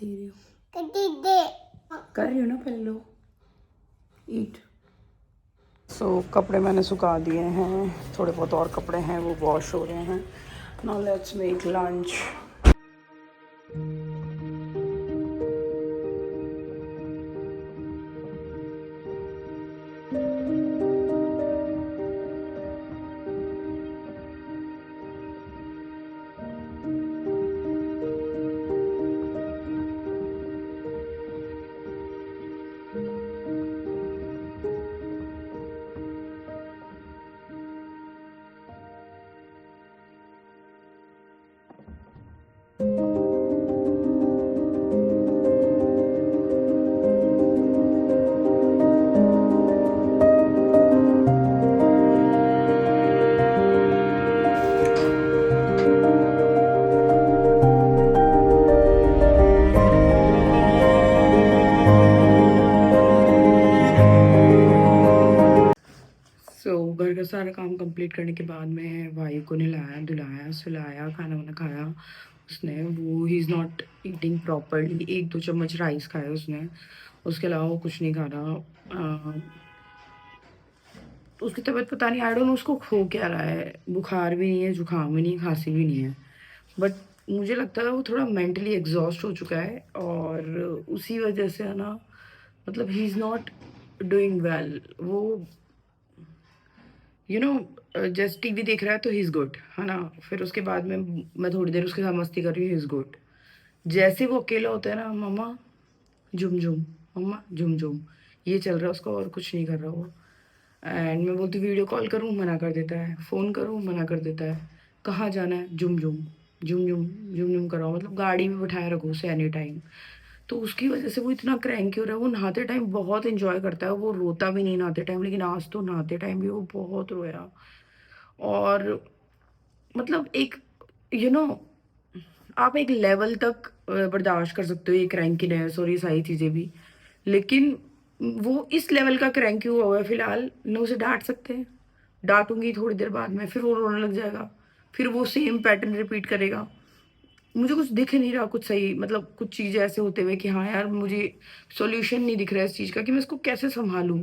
दे रही हूँ, कर रही हूँ ना, पहले लो ईट। सो कपड़े मैंने सुखा दिए हैं, थोड़े बहुत और कपड़े हैं वो वॉश हो रहे हैं। Now let's make lunch. घर का सारा काम कंप्लीट करने के बाद में भाई को नहलाया धुलाया सुलाया, खाना वाना खाया उसने। वो ही इज़ नॉट ईटिंग प्रॉपरली, 1-2 चम्मच राइस खाया उसने, उसके अलावा वो कुछ नहीं खा रहा। उसकी तबीयत पता नहीं, आई डोंट नो उसको हो क्या रहा है। बुखार भी नहीं है, जुकाम भी नहीं, खांसी भी नहीं है, बट मुझे लगता है वो थोड़ा मेंटली एग्जॉस्ट हो चुका है और उसी वजह से है ना, मतलब ही इज़ नॉट डूइंग वेल। वो जस्ट टीवी देख रहा है तो ही इज़ गुड, है ना। फिर उसके बाद में मैं थोड़ी देर उसके साथ मस्ती कर रही हूँ, ही इज़ गुड। जैसे वो अकेला होता है ना, मम्मा झुम झुम, मम्मा झुम झुम, ये चल रहा है उसका और कुछ नहीं कर रहा वो। एंड मैं बोलती वीडियो कॉल करूँ, मना कर देता है, फ़ोन करूँ, मना कर देता है। कहाँ जाना है, झुम झुम झुम झुम झुम झुम कराओ, मतलब गाड़ी में बिठाए रखो उसे एनी टाइम। तो उसकी वजह से वो इतना क्रैंकी हो रहा है। वो नहाते टाइम बहुत इंजॉय करता है, वो रोता भी नहीं नहाते टाइम, लेकिन आज तो नहाते टाइम भी वो बहुत रोया। और मतलब एक यू नो आप एक लेवल तक बर्दाश्त कर सकते हो ये क्रैंकीनेस और ये सारी चीज़ें भी, लेकिन वो इस लेवल का क्रैंकी हुआ हुआ है फिलहाल। न उसे डांट सकते हैं, डांटूंगी थोड़ी देर बाद में, फिर वो रोने लग जाएगा, फिर वो सेम पैटर्न रिपीट करेगा। मुझे कुछ दिख नहीं रहा कुछ सही, मतलब कुछ चीज़ें ऐसे होते हुए कि हाँ यार, मुझे सॉल्यूशन नहीं दिख रहा है इस चीज़ का कि मैं इसको कैसे संभालूं,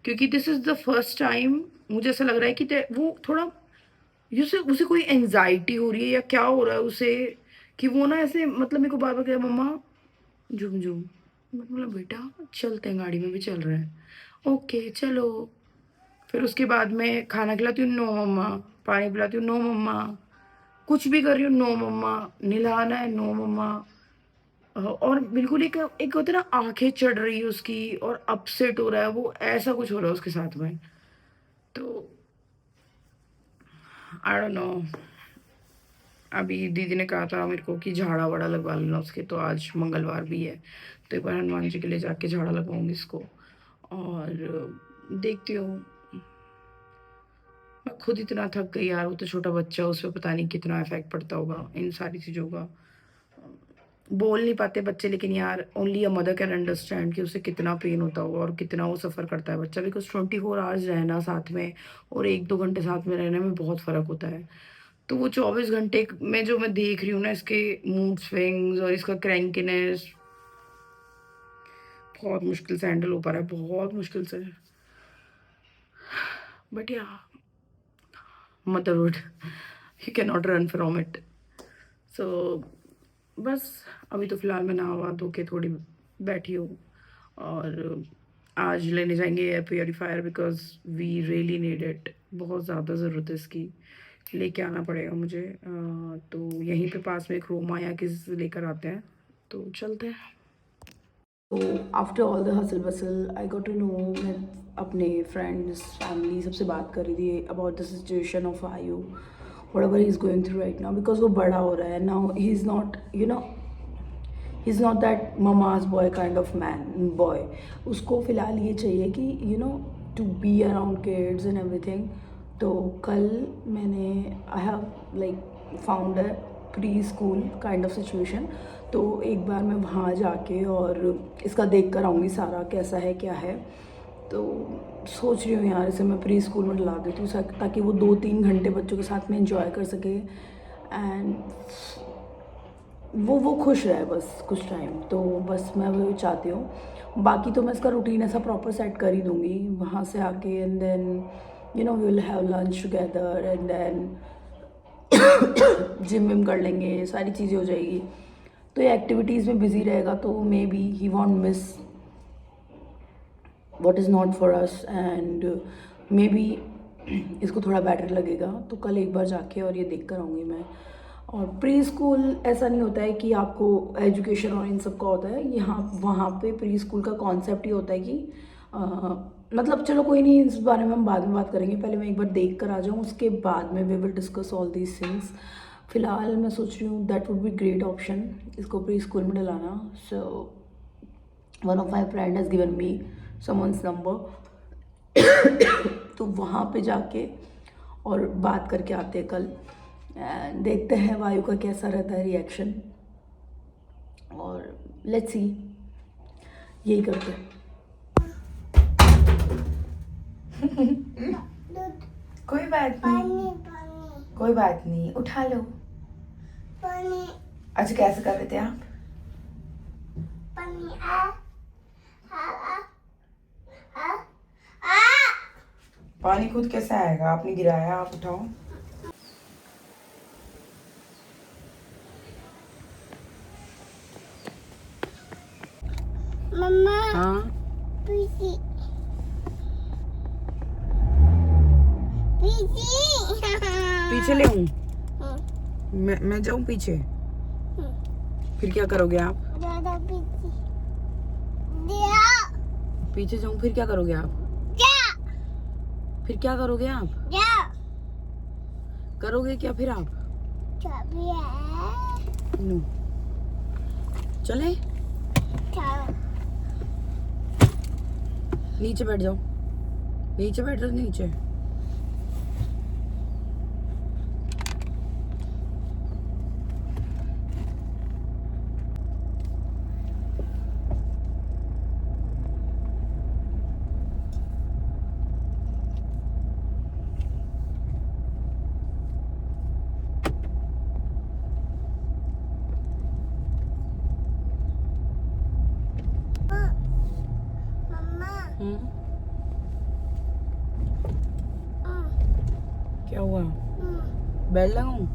क्योंकि this is the first time मुझे ऐसा लग रहा है कि वो थोड़ा उसे उसे कोई एंजाइटी हो रही है या क्या हो रहा है उसे, कि वो ना ऐसे मतलब मेरे को बार बार कह मम्मा झुम झुम। मैं बोला बेटा चलते हैं, गाड़ी में भी चल रहे हैं, ओके चलो। फिर उसके बाद में खाना खिलाती हूँ, नो मम्मा। पानी पिलाती हूँ, नो मम्मा। कुछ भी कर रही हूँ, नो मम्मा। नहलाना है, नो मम्मा। और बिल्कुल एक एक होता है ना, आंखें चढ़ रही है उसकी और अपसेट हो रहा है वो, ऐसा कुछ हो रहा है उसके साथ में। तो आई डोंट नो। अभी दीदी ने कहा था मेरे को कि झाड़ा वाड़ा लगवा लेना उसके, तो आज मंगलवार भी है तो एक बार हनुमान जी के लिए जाके झाड़ा लगवाऊंगी इसको। और देखती हूँ, मैं खुद इतना थक गई यार। वो तो छोटा बच्चा, उस पर पता नहीं कितना इफेक्ट पड़ता होगा इन सारी चीज़ों का। बोल नहीं पाते बच्चे, लेकिन यार only a mother can understand कि उसे कितना पेन होता होगा और कितना वो सफ़र करता है बच्चा, बिकॉज 24 आवर्स रहना साथ में और 1-2 घंटे साथ में रहने में बहुत फ़र्क होता है। तो वो 24 घंटे में जो मैं देख रही हूँ ना, इसके मूड स्विंग्स और इसका क्रैंकीनेस, बहुत मुश्किल से हैंडल हो पा रहा है, बहुत मुश्किल से। But yeah motherhood, you can not run from it. So बस अभी तो फ़िलहाल मैं नहा धो के थोड़ी बैठी हूँ। और आज लेने जाएंगे air purifier, because we really need it. बहुत ज़्यादा ज़रूरत है इसकी, लेके आना पड़ेगा मुझे। तो यहीं पे पास में एक रूम आया कि लेकर आते हैं, तो चलते हैं। तो after all the hustle bustle I got to know, मैं अपने फ्रेंड्स फैमिली सबसे बात कर रही थी about the situation of Ayu, whatever he is going through right now, because वो बड़ा हो रहा है now. He is not he's not that mama's boy kind of man boy. उसको फ़िलहाल ये चाहिए कि to be around kids and everything. तो कल मैंने I have like found a pre school kind of situation. तो एक बार मैं वहाँ जाके और इसका देख कर आऊँगी सारा कैसा है क्या है। तो सोच रही हूँ यार इसे मैं प्री स्कूल में डला देती हूँ ताकि वो 2-3 घंटे बच्चों के साथ में इंजॉय कर सके। एंड वो खुश रहे बस कुछ टाइम, तो बस मैं वो चाहती हूँ। बाकी तो मैं इसका रूटीन ऐसा प्रॉपर सेट कर ही दूँगी वहाँ से आके, and then you know we will have lunch together, and then gym विम कर लेंगे, सारी चीज़ें हो जाएगी। तो ये एक्टिविटीज़ में बिज़ी रहेगा, तो may be he want miss what is not for us, and may be इसको थोड़ा बेटर लगेगा। तो कल एक बार जाके और ये देख कर आऊँगी मैं। और प्री स्कूल ऐसा नहीं होता है कि आपको एजुकेशन और इन सब का होता है, यहाँ वहाँ पे प्री स्कूल का कॉन्सेप्ट ही होता है कि मतलब चलो कोई नहीं, इस बारे में हम बाद में बात करेंगे, पहले मैं एक बार देख कर आ जाऊँ, उसके बाद में we will discuss all these things. फ़िलहाल मैं सोच रही हूँ that would be great option, इसको प्री स्कूल में डलाना। So one of my friend has given me someone's number, तो वहाँ पे जाके और बात करके आते हैं कल, देखते हैं वायु का कैसा रहता है रिएक्शन, और लेट्स सी, यही करते हैं। कोई बात नहीं, कोई बात नहीं, उठा लो। अच्छा कैसे कर रहे थे आप? पानी खुद कैसे आएगा? आपने गिराया, आप उठाओ। मम्मा। हाँ पीछे पीछे ले आऊं? मैं जाऊं पीछे? फिर क्या करोगे आप? दादा पीछे पीछे जाऊं फिर क्या करोगे आप? फिर क्या करोगे आप? करोगे क्या फिर आप? नो चले, नीचे बैठ जाओ, नीचे बैठ जाओ, नीचे। क्या हुआ? बेल लगाऊं?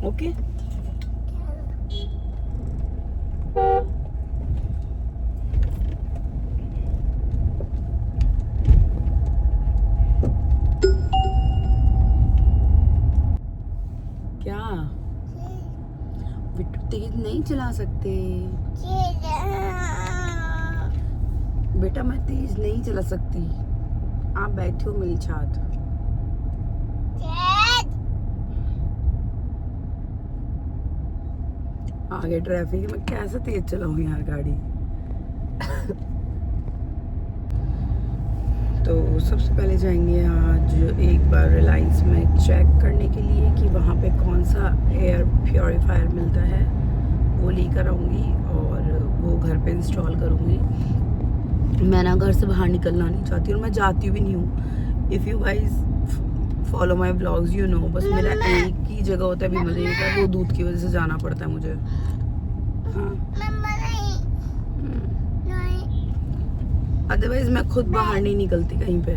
ओके क्या बिट्टू तेज नहीं चला सकते बेटा, मैं तेज नहीं चला सकती। आप बैठे हो मेरी छात। आगे ट्रैफिक में कैसे तेज चलाऊं यार गाड़ी। तो सबसे पहले जाएंगे आज एक बार रिलायंस में चेक करने के लिए कि वहाँ पे कौन सा एयर प्योरीफायर मिलता है, वो लेकर आऊँगी और वो घर पे इंस्टॉल करूँगी। मैं ना घर से बाहर निकलना नहीं चाहती और मैं जाती भी नहीं हूँ। If you guys follow my blogs you know, बस मेरा एक ही जगह होता है विमल देवी का, वो दूध की वजह से जाना पड़ता है मुझे। अदरवाइज मैं खुद बाहर नहीं निकलती कहीं पे।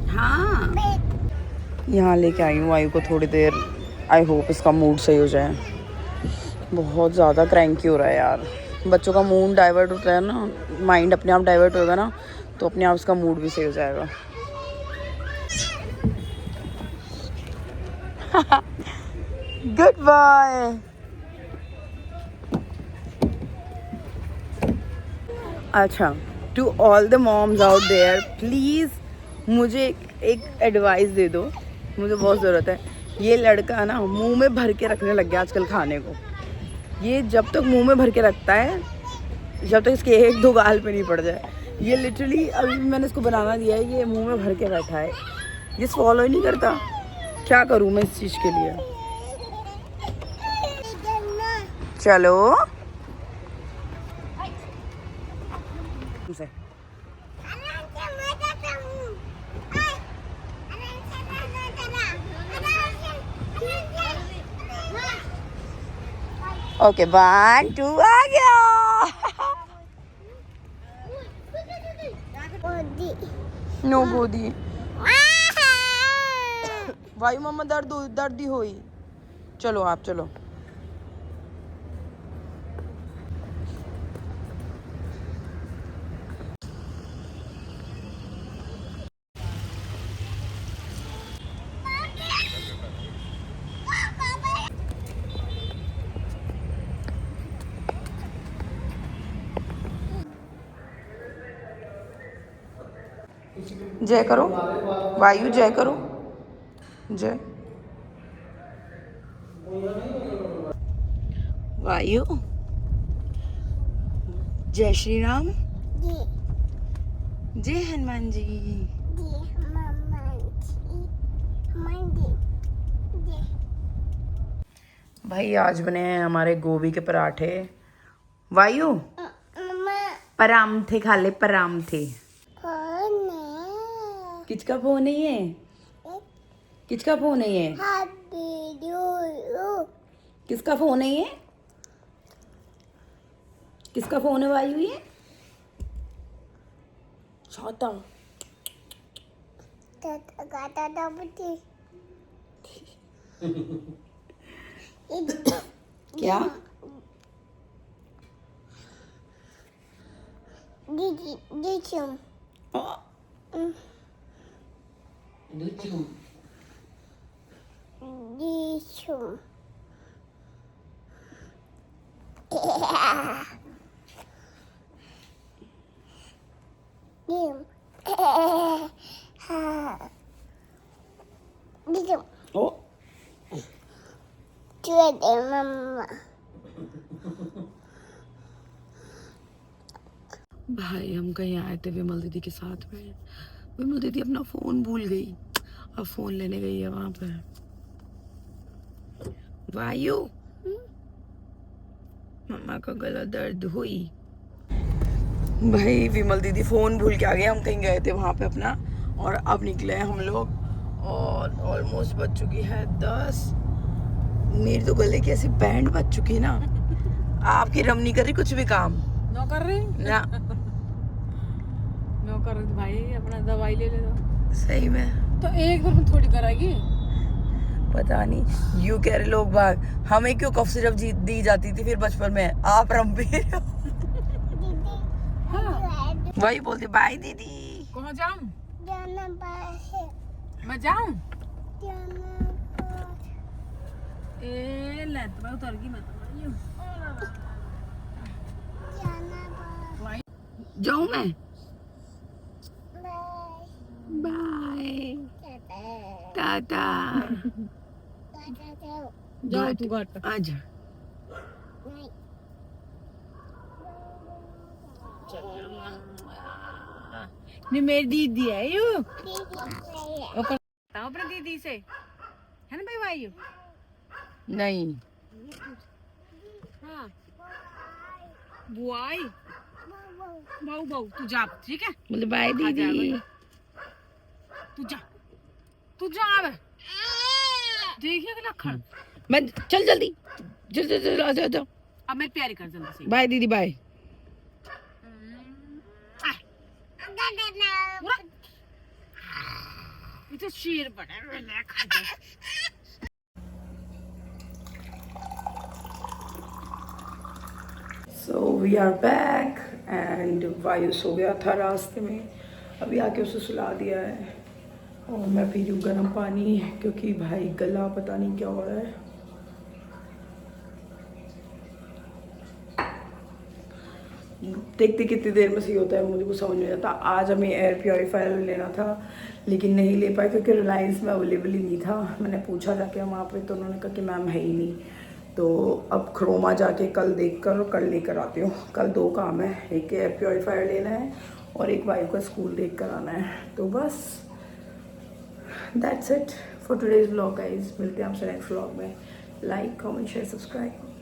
हाँ यहाँ लेके आई हूँ वायु को थोड़ी देर, आई होप इसका मूड सही हो जाए। बहुत ज़्यादा क्रैंकी हो रहा है यार। बच्चों का मूड डाइवर्ट होता है ना, माइंड अपने आप डाइवर्ट होगा ना, तो अपने आप उसका मूड भी सही हो जाएगा। Good boy. अच्छा, to all the moms out there, please मुझे एक एडवाइस दे दो, मुझे बहुत ज़रूरत है। ये लड़का ना मुंह में भर के रखने लग गया आजकल खाने को। ये जब तक मुंह में भर के रखता है, जब तक इसके एक दो गाल पे नहीं पड़ जाए। ये लिटरली अभी मैंने इसको बनाना दिया है, ये मुंह में भर के बैठा है, ये फॉलो ही नहीं करता। क्या करूँ मैं इस चीज़ के लिए? चलो ओके 1 2 आ गया गोदी नो गोदी वायु मम्मा दर्द ही हुई चलो आप चलो जय करो वायु जय करो जय वायु जय श्री राम जी जय हनुमान जी जी मंदी जी भाई आज बने हैं हमारे गोभी के पराठे वायु मम्मा परांठे खा ले परांठे कौन किसका फोन है ये किसका फोन है ये हैप्पी न्यू किसका फोन है ये किसका फोन है वायु ये छोटा गाता दबती क्या दीदी दीचुम दीचुम Dim. Dim. ओ Chưa để mama. भाई हम कहीं आए थे विमल दीदी के साथ में विमल दीदी अपना फोन भूल गई अब फोन लेने गई है वहां पे वायु मम्मा का गला दर्द हुई भाई विमल दीदी फोन भूल के आ गए हम कहीं गए थे वहां पे अपना और अब निकले हैं हम लोग और ऑलमोस्ट बज चुकी है 10 मेरी तो गले की ऐसी बैंड बज चुकी है ना आपकी रम नहीं कर रही कुछ भी काम नो कर रही ना नो कर रही भाई अपना दवाई ले दो सही में तो एक बार में थोड़ी कराएगी पता नहीं यू कह रहे लोग बाग हमें क्यों कफ सिरप दी जाती थी फिर बचपन में आप रम पी रहे हो वही बोलते बाय दीदी कहाँ जाऊं जाना पास मैं जाऊं जाना पास ए ले तो मैं उतर गई मैं तो जाना पास जाऊं मैं बाय बाय टाटा जाओ तू घर पे आजा नहीं मेरी दीदी है यू बताओ अपनी दीदी से है ना भाई वायु नहीं हाँ बुआई बहु बहु तू जा ठीक है बोले बाय दीदी तू जा अब देखिए लखन मैं चल जल्दी चल चल चल आजा आजा अब मेरी प्यारी कर जल्दी से बाय दीदी बाय तो शेर बना खा जा so we are back and Vayu सो गया था रास्ते में अभी आके उसे सुला दिया है और मैं पी रही हूँ गर्म पानी क्योंकि भाई गला पता नहीं क्या हो रहा है देखते कितनी देर में सही होता है मुझे कुछ समझ नहीं आता आज हमें एयर प्योरीफायर लेना था लेकिन नहीं ले पाए क्योंकि रिलायंस में अवेलेबल ही नहीं था मैंने पूछा जाके वहाँ पे तो उन्होंने कहा कि मैम है ही नहीं तो अब क्रोमा जाके कल देख कर और कल लेकर आती हूँ कल 2 काम है एक एयर प्योरीफायर लेना है और एक वायु का स्कूल देख कर आना है तो बस that's it for today's vlog guys मिलते हैं आपसे नेक्स्ट व्लॉग में लाइक कमेंट शेयर सब्सक्राइब